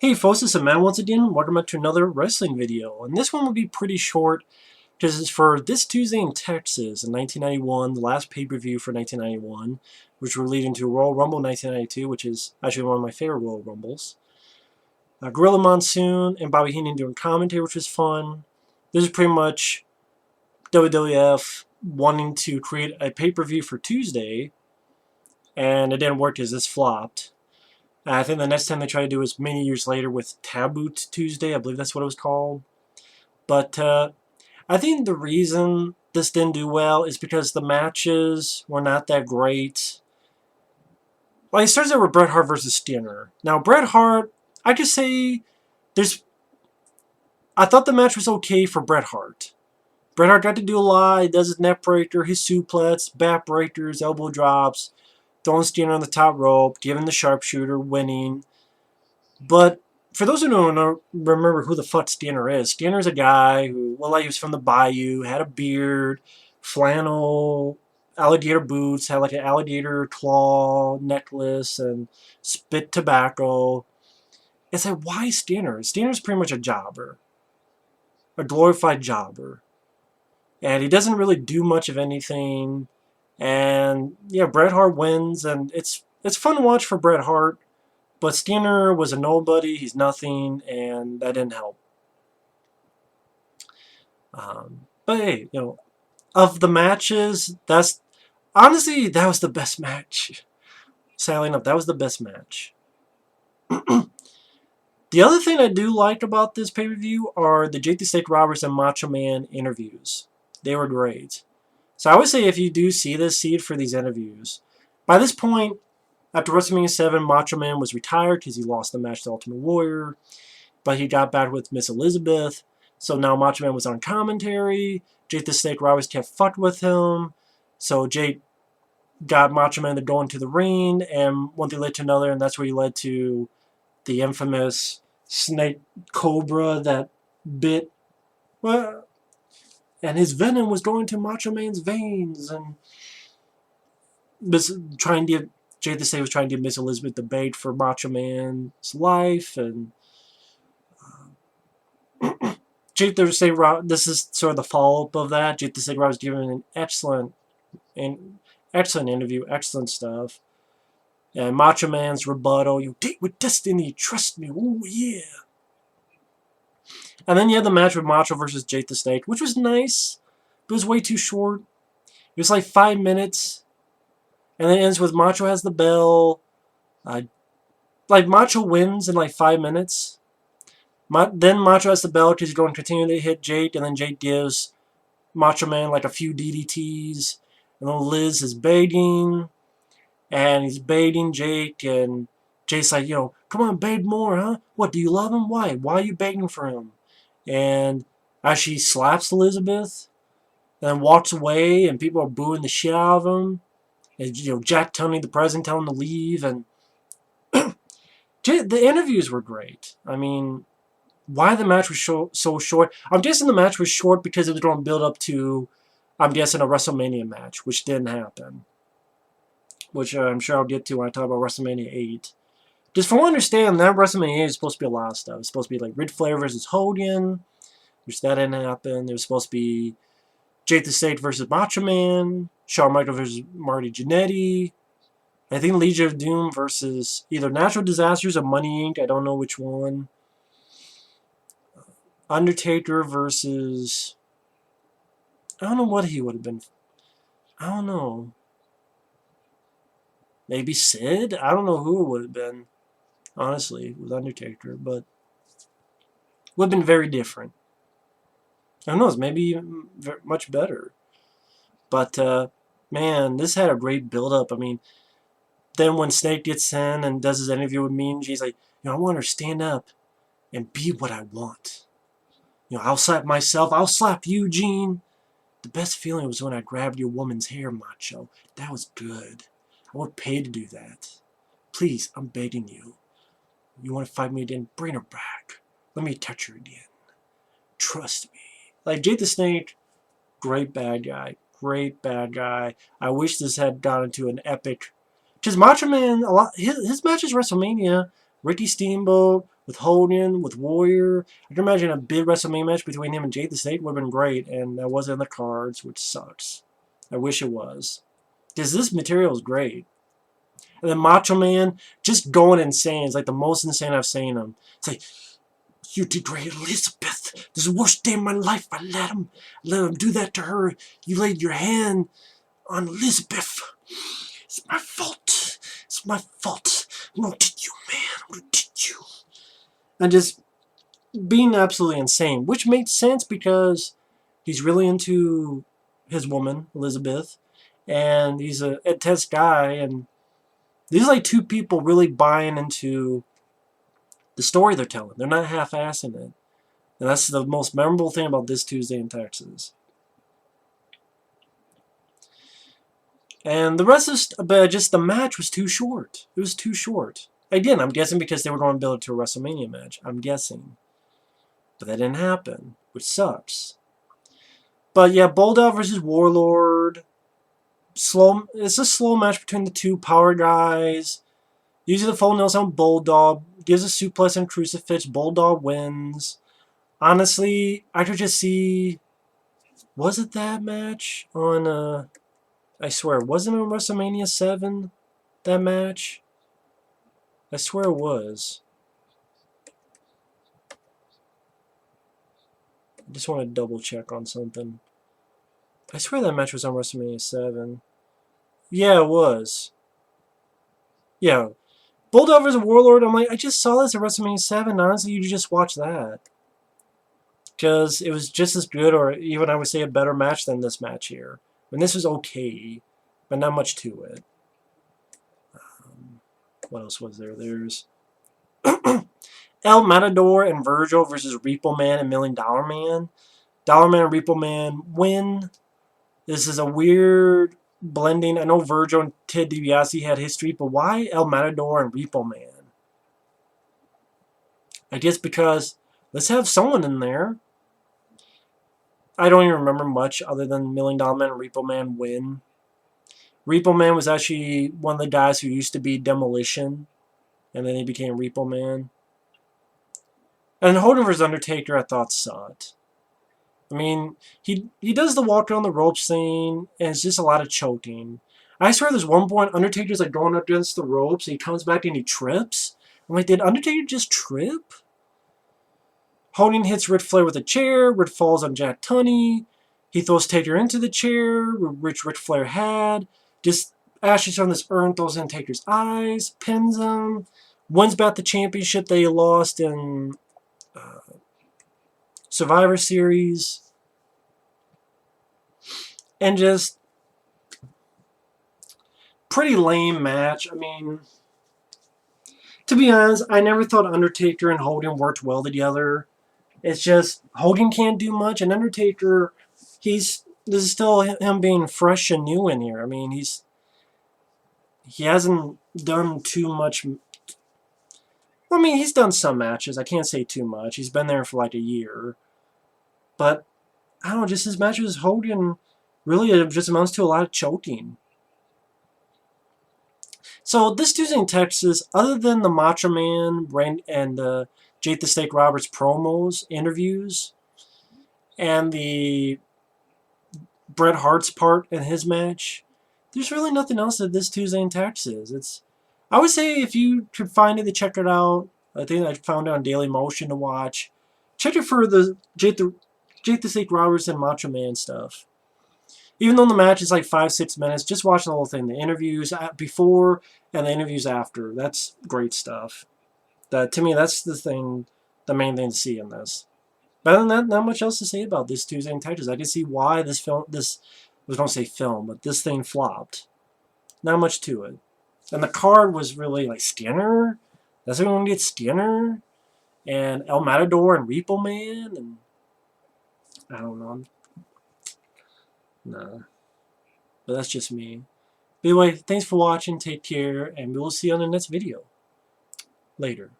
Hey folks, this is Matt once again. Welcome back to another wrestling video. And this one will be pretty short because it's for this Tuesday in Texas in 1991, the last pay-per-view for 1991, which will lead into Royal Rumble 1992, which is actually one of my favorite Royal Rumbles. Gorilla Monsoon and Bobby Heenan doing commentary, which was fun. This is pretty much WWF wanting to create a pay-per-view for Tuesday, and it didn't work because this flopped. I think the next time they try to do it was many years later with Taboo Tuesday. I believe that's what it was called. But I think the reason this didn't do well is because the matches were not that great. Like, it starts out with Bret Hart versus Steiner. Now, Bret Hart, I could say I thought the match was okay for Bret Hart. Bret Hart got to do a lot. He does his neck breaker, his suplex, back breakers, elbow drops, throwing Steiner on the top rope, giving the sharpshooter, winning. But for those who don't remember who the fuck Steiner is, Steiner's a guy who, well, like, he was from the Bayou, had a beard, flannel, alligator boots, had like an alligator claw necklace, and spit tobacco. It's like, why Steiner? Steiner's pretty much a jobber, a glorified jobber. And he doesn't really do much of anything. And yeah, Bret Hart wins, and it's fun to watch for Bret Hart, but Steiner was a nobody, he's nothing, and that didn't help. But hey, of the matches, honestly, that was the best match. Sadly enough, that was the best match. The other thing I do like about this pay-per-view are the Jake the Snake Roberts and Macho Man interviews. They were great. So I would say if you do see this, see it for these interviews. By this point, after WrestleMania VII, Macho Man was retired because he lost the match to Ultimate Warrior. But he got back with Miss Elizabeth. So now Macho Man was on commentary. Jake the Snake Roberts kept fucked with him. So Jake got Macho Man to go into the ring. And one thing led to another. And that's where he led to the infamous snake cobra that bit. Well, and his venom was going to Macho Man's veins, and Jake the Snake was trying to give Miss Elizabeth the bait for Macho Man's life, and Jake the Snake Roberts, this is sort of the follow-up of that. Jake the Snake Roberts giving an excellent interview, excellent stuff. And Macho Man's rebuttal, you date with destiny, trust me, oh yeah. And then you had the match with Macho versus Jake the Snake, which was nice, but it was way too short. It was like 5 minutes. And then it ends with Macho has the bell. Like, Macho wins in like 5 minutes. Then Macho has the bell because he's going to continue to hit Jake. And then Jake gives Macho Man like a few DDTs. And then Liz is baiting. And he's baiting Jake. And Jake's like, come on, bait more, huh? What, do you love him? Why? Why are you begging for him? And as she slaps Elizabeth, and then walks away, and people are booing the shit out of him. And, Jack Tunney, the president, telling him to leave. And the interviews were great. I mean, why the match was so short? I'm guessing the match was short because it was going to build up to, I'm guessing, a WrestleMania match, which didn't happen. Which I'm sure I'll get to when I talk about WrestleMania 8. Just from what I understand, that WrestleMania 8 is supposed to be a lot of stuff. It's supposed to be like Ric Flair versus Hogan, which that didn't happen. There was supposed to be Jake the Snake versus Macho Man, Shawn Michaels versus Marty Jannetty. I think Legion of Doom versus either Natural Disasters or Money Inc. I don't know which one. Undertaker versus, I don't know what he would have been. I don't know. Maybe Sid? I don't know who it would have been, honestly, with Undertaker, but would have been very different. Who knows, maybe much better. But, man, this had a great build-up. I mean, then when Snake gets in and does his interview with Mean Gene's like, I want her to stand up and be what I want. I'll slap myself, I'll slap you, Gene. The best feeling was when I grabbed your woman's hair, Macho. That was good. I would pay to do that. Please, I'm begging you. You want to fight me again? Bring her back. Let me touch her again. Trust me. Like, Jake the Snake, great bad guy. Great bad guy. I wish this had gone into an epic. Because Macho Man, his matches WrestleMania, Ricky Steamboat, with Hogan, with Warrior. I can imagine a big WrestleMania match between him and Jake the Snake would have been great, and that wasn't in the cards, which sucks. I wish it was. Because this material is great. And then Macho Man just going insane. It's like the most insane I've seen him. It's like, you degrade Elizabeth. This is the worst day of my life. I let him do that to her. You laid your hand on Elizabeth. It's my fault. It's my fault. What did you, man? What did you? And just being absolutely insane, which makes sense because he's really into his woman, Elizabeth, and he's a test guy, and these are like two people really buying into the story they're telling. They're not half-assing it. And that's the most memorable thing about this Tuesday in Texas. And the rest is, but just the match was too short. It was too short. Again, I'm guessing because they were going to build it to a WrestleMania match. I'm guessing. But that didn't happen, which sucks. But yeah, Bulldog versus Warlord. Slow. It's a slow match between the two power guys. Using the full nails on Bulldog. Gives a suplex and crucifix. Bulldog wins. Honestly, I could just see... Was it that match on... I swear, wasn't it on WrestleMania VII? That match? I swear it was. I just want to double check on something. I swear that match was on WrestleMania VII. Yeah, it was. Yeah. Bulldog vs. Warlord, I'm like, I just saw this at WrestleMania VII. Honestly, you just watch that. Because it was just as good, or even I would say a better match than this match here. I mean, this was okay, but not much to it. What else was there? There's El Matador and Virgil versus Repo Man and $1 Million Man. Dollar Man and Repo Man win. This is a weird blending. I know Virgil and Ted DiBiase had history, but why El Matador and Repo Man? I guess because let's have someone in there. I don't even remember much other than $1 Million Man and Repo Man win. Repo Man was actually one of the guys who used to be Demolition, and then he became Repo Man. And Hogan vs. Undertaker, I thought sucked. I mean, he does the walk around the ropes thing, and it's just a lot of choking. I swear there's one point Undertaker's like going up against the ropes, and he comes back and he trips. I'm like, did Undertaker just trip? Hogan hits Ric Flair with a chair. Ric falls on Jack Tunney. He throws Taker into the chair, which Ric Flair had. Just ashes on this urn, throws in Taker's eyes, pins him, wins back the championship that he lost in Survivor Series. And just pretty lame match. I mean, to be honest, I never thought Undertaker and Hogan worked well together. It's just Hogan can't do much, and Undertaker, this is still him being fresh and new in here. I mean, he hasn't done too much. I mean, he's done some matches. I can't say too much. He's been there for like a year. But, I don't know, just his matches with Hogan really just amounts to a lot of choking. So, this Tuesday in Texas, other than the Macho Man and Jake the Snake Roberts promos, interviews, and the Bret Hart's part in his match, there's really nothing else that this Tuesday in Texas. I would say if you could find it to check it out. I think I found it on Daily Motion to watch. Check it for the Jake the Snake Roberts and Macho Man stuff. Even though the match is like 5-6 minutes, just watch the whole thing. The interviews before and the interviews after. That's great stuff. To me, that's the main thing to see in this. But other than that, not much else to say about this Tuesday in Texas. I can see why this I was going to say film, but this thing flopped. Not much to it. And the card was really like Skinner. That's when we're going to get Skinner. And El Matador and Repo Man. And I don't know. Nah. But that's just me. But anyway, thanks for watching. Take care. And we will see you on the next video. Later.